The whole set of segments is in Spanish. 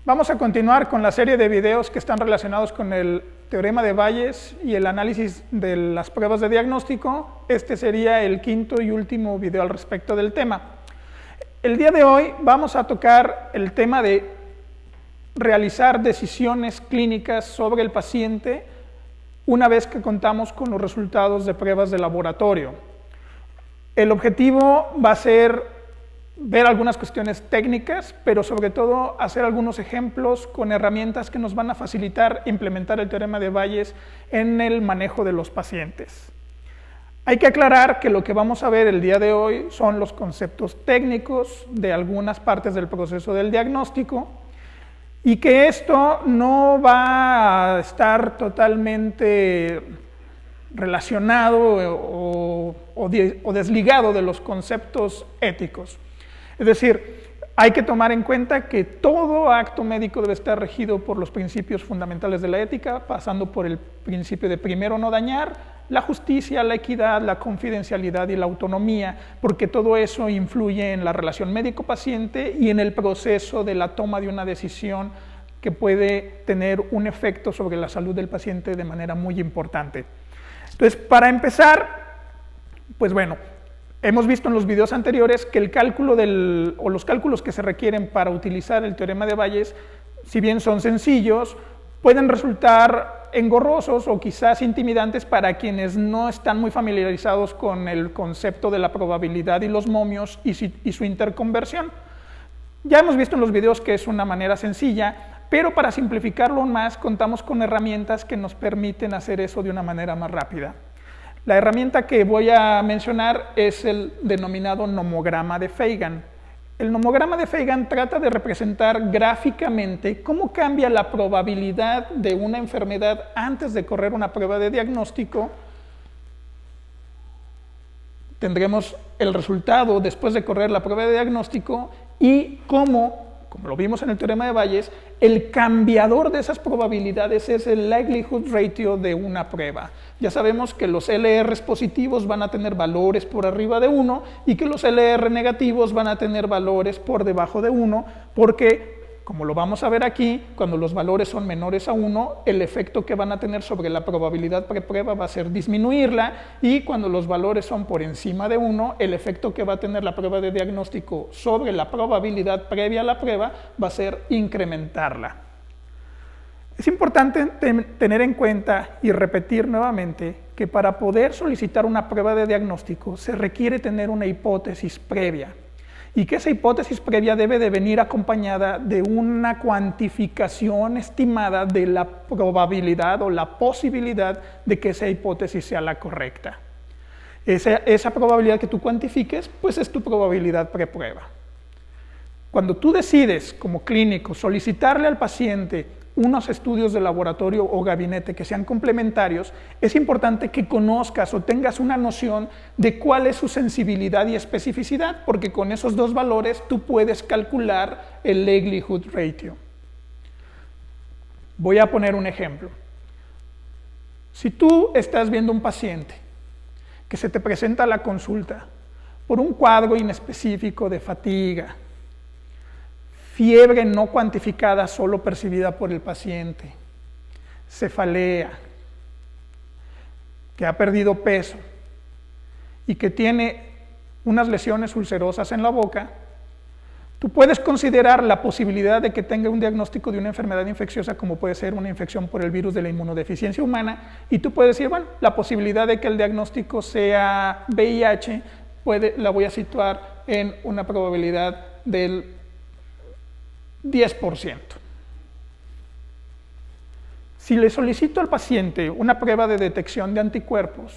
Vamos a continuar con la serie de videos que están relacionados con el teorema de Bayes y el análisis de las pruebas de diagnóstico. Este sería el quinto y último video al respecto del tema. El día de hoy vamos a tocar el tema de realizar decisiones clínicas sobre el paciente una vez que contamos con los resultados de pruebas de laboratorio. El objetivo va a ser ver algunas cuestiones técnicas, pero sobre todo hacer algunos ejemplos con herramientas que nos van a facilitar implementar el teorema de Bayes en el manejo de los pacientes. Hay que aclarar que lo que vamos a ver el día de hoy son los conceptos técnicos de algunas partes del proceso del diagnóstico y que esto no va a estar totalmente relacionado o desligado de los conceptos éticos. Es decir, hay que tomar en cuenta que todo acto médico debe estar regido por los principios fundamentales de la ética, pasando por el principio de primero no dañar, la justicia, la equidad, la confidencialidad y la autonomía, porque todo eso influye en la relación médico-paciente y en el proceso de la toma de una decisión que puede tener un efecto sobre la salud del paciente de manera muy importante. Entonces, para empezar, pues bueno, hemos visto en los videos anteriores que el cálculo o los cálculos que se requieren para utilizar el teorema de Bayes, si bien son sencillos, pueden resultar engorrosos o quizás intimidantes para quienes no están muy familiarizados con el concepto de la probabilidad y los momios y su interconversión. Ya hemos visto en los videos que es una manera sencilla, pero para simplificarlo aún más, contamos con herramientas que nos permiten hacer eso de una manera más rápida. La herramienta que voy a mencionar es el denominado nomograma de Feynman. El nomograma de Feynman trata de representar gráficamente cómo cambia la probabilidad de una enfermedad antes de correr una prueba de diagnóstico. Tendremos el resultado después de correr la prueba de diagnóstico y cómo, como lo vimos en el teorema de Bayes, el cambiador de esas probabilidades es el likelihood ratio de una prueba. Ya sabemos que los LRs positivos van a tener valores por arriba de 1 y que los LR negativos van a tener valores por debajo de 1, porque, como lo vamos a ver aquí, cuando los valores son menores a 1, el efecto que van a tener sobre la probabilidad preprueba va a ser disminuirla, y cuando los valores son por encima de 1, el efecto que va a tener la prueba de diagnóstico sobre la probabilidad previa a la prueba va a ser incrementarla. Es importante tener en cuenta y repetir nuevamente que para poder solicitar una prueba de diagnóstico se requiere tener una hipótesis previa, y que esa hipótesis previa debe de venir acompañada de una cuantificación estimada de la probabilidad o la posibilidad de que esa hipótesis sea la correcta. Esa probabilidad que tú cuantifiques, pues es tu probabilidad preprueba. Cuando tú decides como clínico solicitarle al paciente unos estudios de laboratorio o gabinete que sean complementarios, es importante que conozcas o tengas una noción de cuál es su sensibilidad y especificidad, porque con esos dos valores tú puedes calcular el likelihood ratio. Voy a poner un ejemplo. Si tú estás viendo un paciente que se te presenta a la consulta por un cuadro inespecífico de fatiga, fiebre no cuantificada, solo percibida por el paciente, cefalea, que ha perdido peso y que tiene unas lesiones ulcerosas en la boca, tú puedes considerar la posibilidad de que tenga un diagnóstico de una enfermedad infecciosa, como puede ser una infección por el virus de la inmunodeficiencia humana, y tú puedes decir, bueno, la posibilidad de que el diagnóstico sea VIH, la voy a situar en una probabilidad del 10%. Si le solicito al paciente una prueba de detección de anticuerpos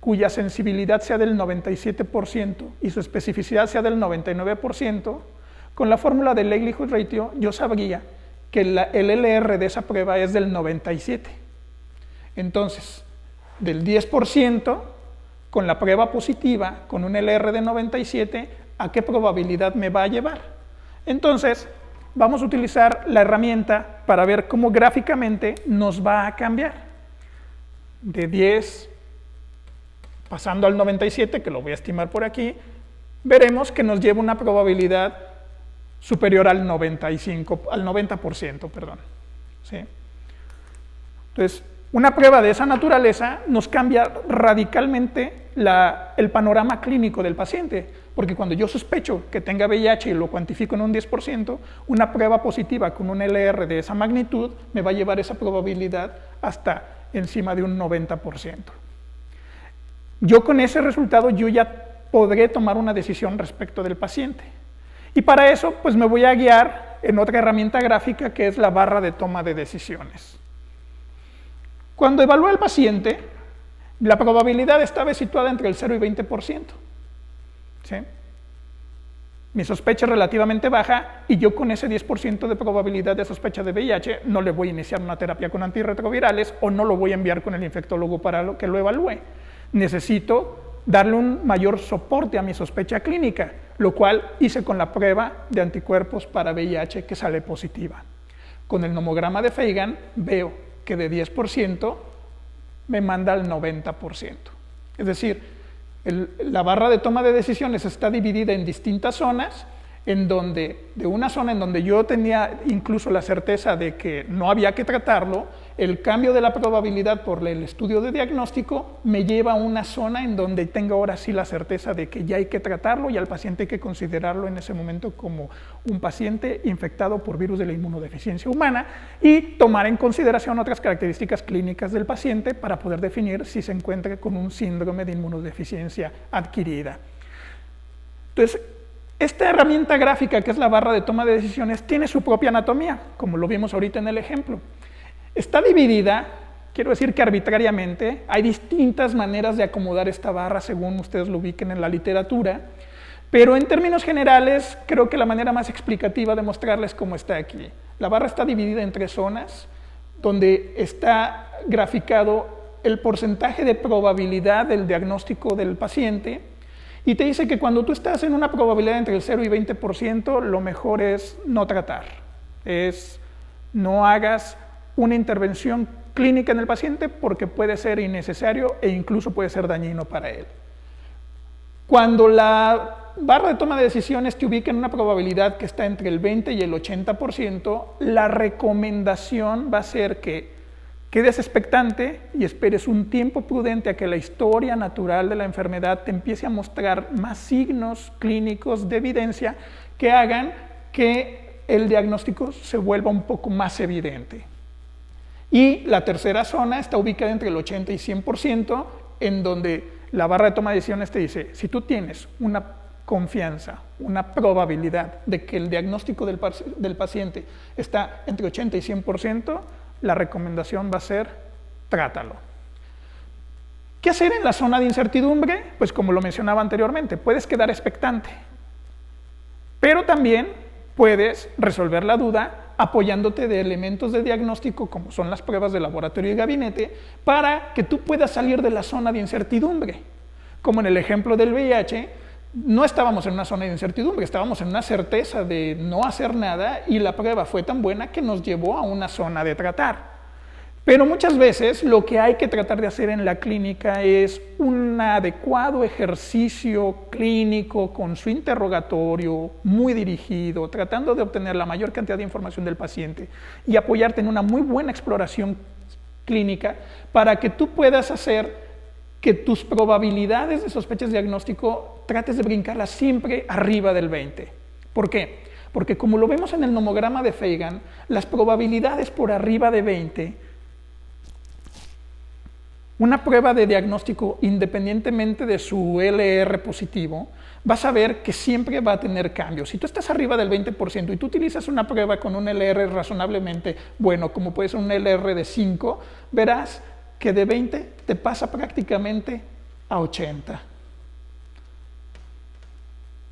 cuya sensibilidad sea del 97% y su especificidad sea del 99%, con la fórmula del likelihood ratio yo sabría que el LR de esa prueba es del 97%. Entonces, del 10%, con la prueba positiva, con un LR de 97%, ¿a qué probabilidad me va a llevar? Entonces, vamos a utilizar la herramienta para ver cómo gráficamente nos va a cambiar. De 10 pasando al 97, que lo voy a estimar por aquí, veremos que nos lleva una probabilidad superior al 90%, perdón. ¿Sí? Entonces, una prueba de esa naturaleza nos cambia radicalmente el panorama clínico del paciente, porque cuando yo sospecho que tenga VIH y lo cuantifico en un 10%, una prueba positiva con un LR de esa magnitud me va a llevar esa probabilidad hasta encima de un 90%. Yo con ese resultado yo ya podré tomar una decisión respecto del paciente. Y para eso pues me voy a guiar en otra herramienta gráfica que es la barra de toma de decisiones. Cuando evalúe al paciente, la probabilidad estaba situada entre el 0 y 20%. ¿Sí? Mi sospecha es relativamente baja y yo con ese 10% de probabilidad de sospecha de VIH no le voy a iniciar una terapia con antirretrovirales o no lo voy a enviar con el infectólogo para que lo evalúe. Necesito darle un mayor soporte a mi sospecha clínica, lo cual hice con la prueba de anticuerpos para VIH que sale positiva. Con el nomograma de Fagan veo que de 10% me manda al 90%. Es decir, la barra de toma de decisiones está dividida en distintas zonas, de una zona en donde yo tenía incluso la certeza de que no había que tratarlo, el cambio de la probabilidad por el estudio de diagnóstico me lleva a una zona en donde tengo ahora sí la certeza de que ya hay que tratarlo y al paciente hay que considerarlo en ese momento como un paciente infectado por virus de la inmunodeficiencia humana y tomar en consideración otras características clínicas del paciente para poder definir si se encuentra con un síndrome de inmunodeficiencia adquirida. Entonces, esta herramienta gráfica, que es la barra de toma de decisiones, tiene su propia anatomía, como lo vimos ahorita en el ejemplo. Está dividida, quiero decir que arbitrariamente, hay distintas maneras de acomodar esta barra según ustedes lo ubiquen en la literatura, pero en términos generales, creo que la manera más explicativa de mostrarles cómo está aquí. La barra está dividida en 3 zonas, donde está graficado el porcentaje de probabilidad del diagnóstico del paciente, y te dice que cuando tú estás en una probabilidad entre el 0 y 20%, lo mejor es no tratar, no hagas una intervención clínica en el paciente porque puede ser innecesario e incluso puede ser dañino para él. Cuando la barra de toma de decisiones te ubica en una probabilidad que está entre el 20 y el 80%, la recomendación va a ser que quedes expectante y esperes un tiempo prudente a que la historia natural de la enfermedad te empiece a mostrar más signos clínicos de evidencia que hagan que el diagnóstico se vuelva un poco más evidente. Y la tercera zona está ubicada entre el 80 y 100%, en donde la barra de toma de decisiones te dice, si tú tienes una confianza, una probabilidad de que el diagnóstico del paciente está entre 80 y 100%, la recomendación va a ser, trátalo. ¿Qué hacer en la zona de incertidumbre? Pues como lo mencionaba anteriormente, puedes quedar expectante, pero también puedes resolver la duda apoyándote de elementos de diagnóstico como son las pruebas de laboratorio y gabinete para que tú puedas salir de la zona de incertidumbre. Como en el ejemplo del VIH, no estábamos en una zona de incertidumbre, estábamos en una certeza de no hacer nada y la prueba fue tan buena que nos llevó a una zona de tratar. Pero muchas veces lo que hay que tratar de hacer en la clínica es un adecuado ejercicio clínico con su interrogatorio muy dirigido, tratando de obtener la mayor cantidad de información del paciente y apoyarte en una muy buena exploración clínica para que tú puedas hacer que tus probabilidades de sospechas de diagnóstico trates de brincarlas siempre arriba del 20%. ¿Por qué? Porque como lo vemos en el nomograma de Fagan, las probabilidades por arriba de 20%, una prueba de diagnóstico independientemente de su LR positivo, vas a ver que siempre va a tener cambios. Si tú estás arriba del 20% y tú utilizas una prueba con un LR razonablemente bueno, como puede ser un LR de 5, verás que de 20 te pasa prácticamente a 80.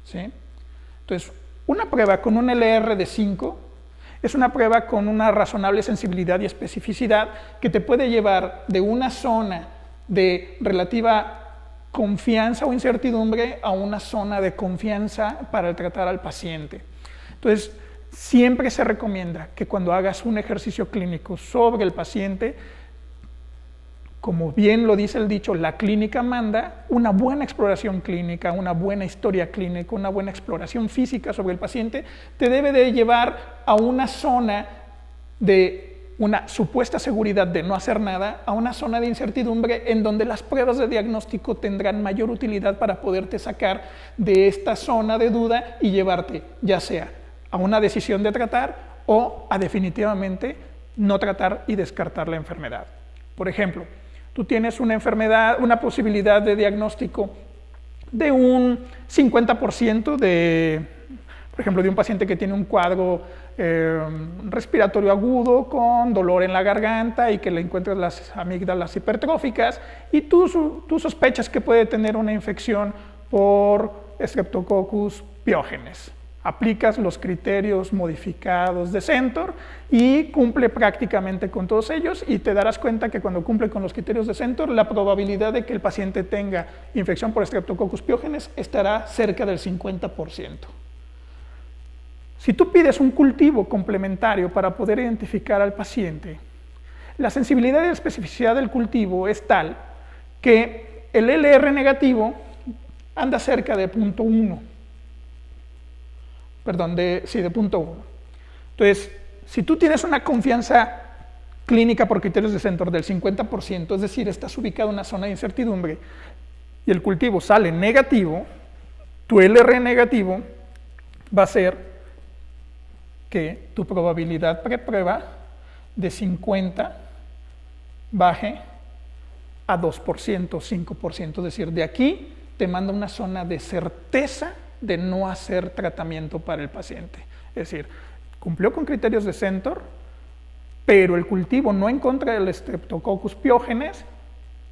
¿Sí? Entonces, una prueba con un LR de 5 es una prueba con una razonable sensibilidad y especificidad que te puede llevar de una zona de relativa confianza o incertidumbre a una zona de confianza para tratar al paciente. Entonces, siempre se recomienda que cuando hagas un ejercicio clínico sobre el paciente, como bien lo dice el dicho, la clínica manda, una buena exploración clínica, una buena historia clínica, una buena exploración física sobre el paciente, te debe de llevar a una zona de una supuesta seguridad de no hacer nada, a una zona de incertidumbre en donde las pruebas de diagnóstico tendrán mayor utilidad para poderte sacar de esta zona de duda y llevarte ya sea a una decisión de tratar o a definitivamente no tratar y descartar la enfermedad. Por ejemplo, tú tienes una enfermedad, una posibilidad de diagnóstico de un 50% por ejemplo, de un paciente que tiene un cuadro respiratorio agudo con dolor en la garganta y que le encuentras las amígdalas hipertróficas y tú sospechas que puede tener una infección por Streptococcus pyogenes. Aplicas los criterios modificados de Centor y cumple prácticamente con todos ellos y te darás cuenta que cuando cumple con los criterios de Centor, la probabilidad de que el paciente tenga infección por Streptococcus pyogenes estará cerca del 50%. Si tú pides un cultivo complementario para poder identificar al paciente, la sensibilidad y la especificidad del cultivo es tal que el LR negativo anda cerca de 0.1. Perdón, de 0.1. Entonces, si tú tienes una confianza clínica por criterios de Centor del 50%, es decir, estás ubicado en una zona de incertidumbre y el cultivo sale negativo, tu LR negativo va a ser que tu probabilidad preprueba de 50 baje a 2%, 5%, es decir, de aquí te manda una zona de certeza de no hacer tratamiento para el paciente. Es decir, cumplió con criterios de Centor, pero el cultivo no encuentra el Streptococcus pyogenes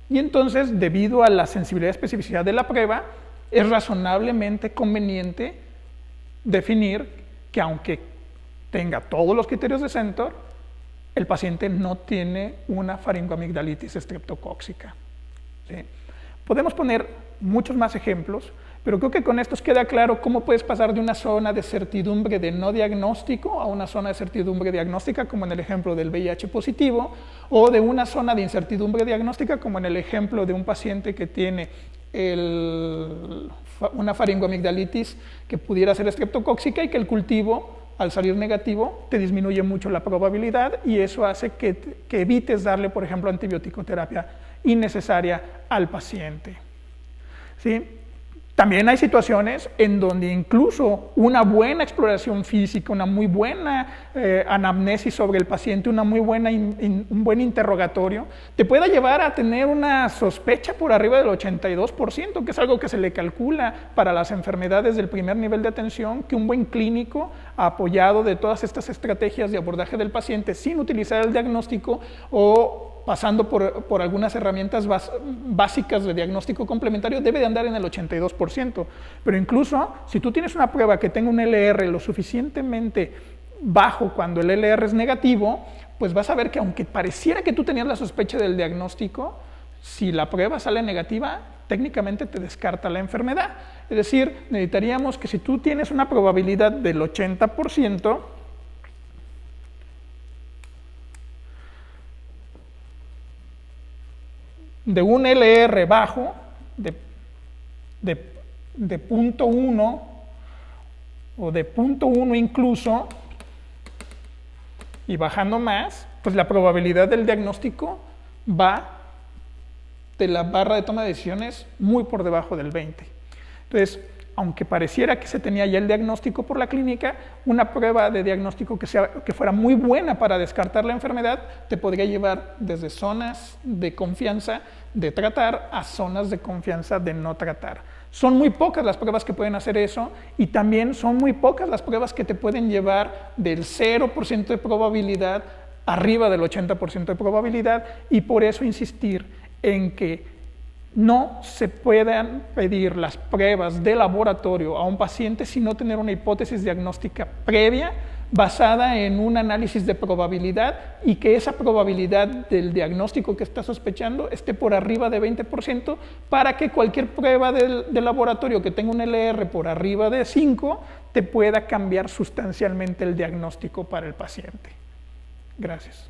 y entonces, debido a la sensibilidad y especificidad de la prueba, es razonablemente conveniente definir que aunque tenga todos los criterios de Centor, el paciente no tiene una faringoamigdalitis estreptocóxica. ¿Sí? Podemos poner muchos más ejemplos, pero creo que con estos queda claro cómo puedes pasar de una zona de certidumbre de no diagnóstico a una zona de certidumbre diagnóstica, como en el ejemplo del VIH positivo, o de una zona de incertidumbre diagnóstica, como en el ejemplo de un paciente que tiene una faringoamigdalitis que pudiera ser estreptocóxica y que el cultivo, al salir negativo, te disminuye mucho la probabilidad y eso hace que evites darle, por ejemplo, antibiótico-terapia innecesaria al paciente. ¿Sí? También hay situaciones en donde incluso una buena exploración física, una muy buena anamnesis sobre el paciente, un buen interrogatorio, te pueda llevar a tener una sospecha por arriba del 82%, que es algo que se le calcula para las enfermedades del primer nivel de atención, que un buen clínico, apoyado de todas estas estrategias de abordaje del paciente sin utilizar el diagnóstico o pasando por algunas herramientas básicas de diagnóstico complementario, debe de andar en el 82%. Pero incluso, si tú tienes una prueba que tenga un LR lo suficientemente bajo cuando el LR es negativo, pues vas a ver que aunque pareciera que tú tenías la sospecha del diagnóstico, si la prueba sale negativa, técnicamente te descarta la enfermedad. Es decir, necesitaríamos que si tú tienes una probabilidad del 80%, de un LR bajo, de 0.1 o de 0.1 incluso, y bajando más, pues la probabilidad del diagnóstico va de la barra de toma de decisiones muy por debajo del 20. Entonces, aunque pareciera que se tenía ya el diagnóstico por la clínica, una prueba de diagnóstico que fuera muy buena para descartar la enfermedad te podría llevar desde zonas de confianza de tratar a zonas de confianza de no tratar. Son muy pocas las pruebas que pueden hacer eso y también son muy pocas las pruebas que te pueden llevar del 0% de probabilidad arriba del 80% de probabilidad y por eso insistir en que no se puedan pedir las pruebas de laboratorio a un paciente sin no tener una hipótesis diagnóstica previa basada en un análisis de probabilidad y que esa probabilidad del diagnóstico que está sospechando esté por arriba de 20% para que cualquier prueba de laboratorio que tenga un LR por arriba de 5 te pueda cambiar sustancialmente el diagnóstico para el paciente. Gracias.